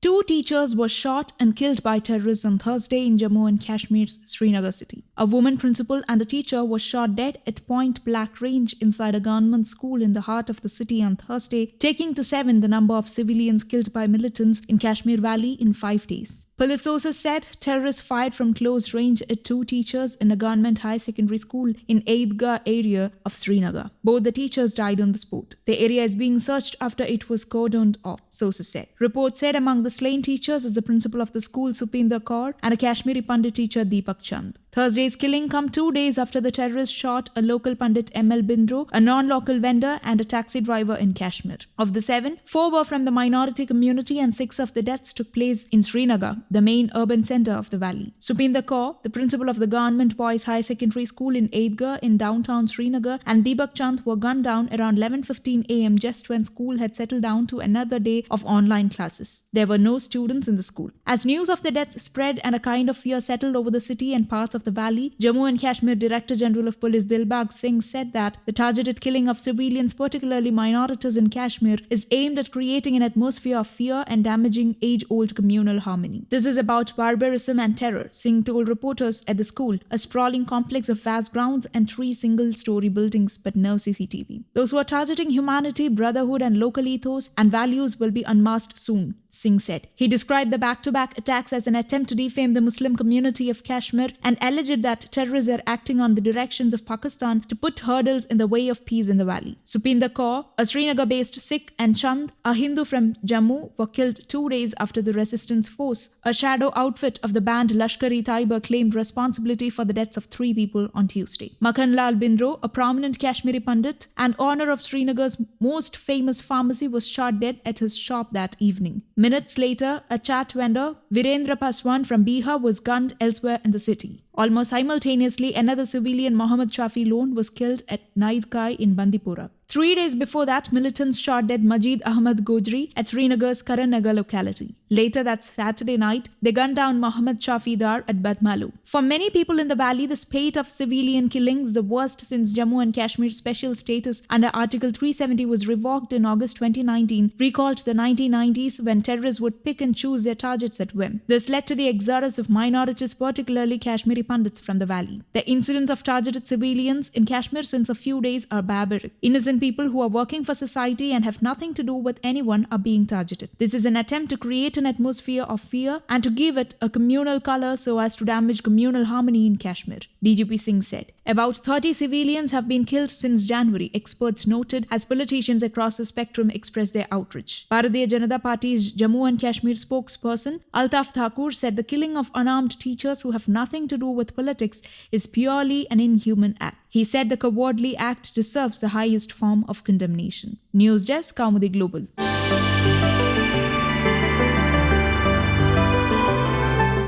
Two teachers were shot and killed by terrorists on Thursday in Jammu and Kashmir's Srinagar city. A woman principal and a teacher were shot dead at point-blank range inside a government school in the heart of the city on Thursday, taking to 7 the number of civilians killed by militants in Kashmir Valley in 5 days. Police sources said terrorists fired from close range at two teachers in a government high secondary school in Eidgah area of Srinagar. Both the teachers died on the spot. The area is being searched after it was cordoned off, sources said. Reports said among the slain teachers is the principal of the school, Supinder Kaur, and a Kashmiri Pandit teacher, Deepak Chand. Thursday's killing come 2 days after the terrorists shot a local Pandit Bindroo, a non-local vendor and a taxi driver in Kashmir. Of the 7, 4 were from the minority community and 6 of the deaths took place in Srinagar, the main urban center of the valley. Supinder Kaur, the principal of the Government Boys High Secondary School in Eidgah in downtown Srinagar, and Deepak Chand were gunned down around 11:15 a.m. just when school had settled down to another day of online classes. There were no students in the school. As news of the deaths spread and a kind of fear settled over the city and parts of the valley, Jammu and Kashmir Director General of Police Deepak Chand said that the targeted killing of civilians, particularly minorities in Kashmir, is aimed at creating an atmosphere of fear and damaging age-old communal harmony. This is about barbarism and terror, Singh told reporters at the school, a sprawling complex of vast grounds and 3 single-story buildings but no CCTV. Those who are targeting humanity, brotherhood and local ethos and values will be unmasked soon, Singh said. He described the back-to-back attacks as an attempt to defame the Muslim community of Kashmir and alleged that terrorists are acting on the directions of Pakistan to put hurdles in the way of peace in the valley. Supinder Kaur, a Srinagar-based Sikh, and Chand, a Hindu from Jammu, were killed 2 days after the resistance force, a shadow outfit of the banned Lashkar-e-Taiba, claimed responsibility for the deaths of 3 people on Tuesday. Lal Bindroo, a prominent Kashmiri Pandit and owner of Srinagar's most famous pharmacy, was shot dead at his shop that evening. Minutes later, a chat vendor, Virendra Paswan from Bihar, was gunned elsewhere in the city. Almost simultaneously, another civilian, Mohammad Shafi Lone, was killed at Eidgah in Bandipora. 3 days before that, militants shot dead Majid Ahmad Gojri at Srinagar's Karanagar locality. Later that Saturday night, they gunned down Mohammad Shafi Dar at Badmalu. For many people in the valley, the spate of civilian killings, the worst since Jammu and Kashmir's special status under Article 370 was revoked in August 2019, recalled the 1990s when terrorists would pick and choose their targets at whim. This led to the exodus of minorities, particularly Kashmiri Pandits from the valley. The incidents of targeted civilians in Kashmir since a few days are barbaric. Innocent people who are working for society and have nothing to do with anyone are being targeted. This is an attempt to create an atmosphere of fear and to give it a communal color so as to damage communal harmony in Kashmir, DGP Singh said. About 30 civilians have been killed since January, experts noted, as politicians across the spectrum expressed their outrage. Bharatiya Janata Party's Jammu and Kashmir spokesperson Altaf Thakur said the killing of unarmed teachers who have nothing to do with politics is purely an inhuman act. He said the cowardly act deserves the highest form of condemnation. News Desk, Kaumudy Global.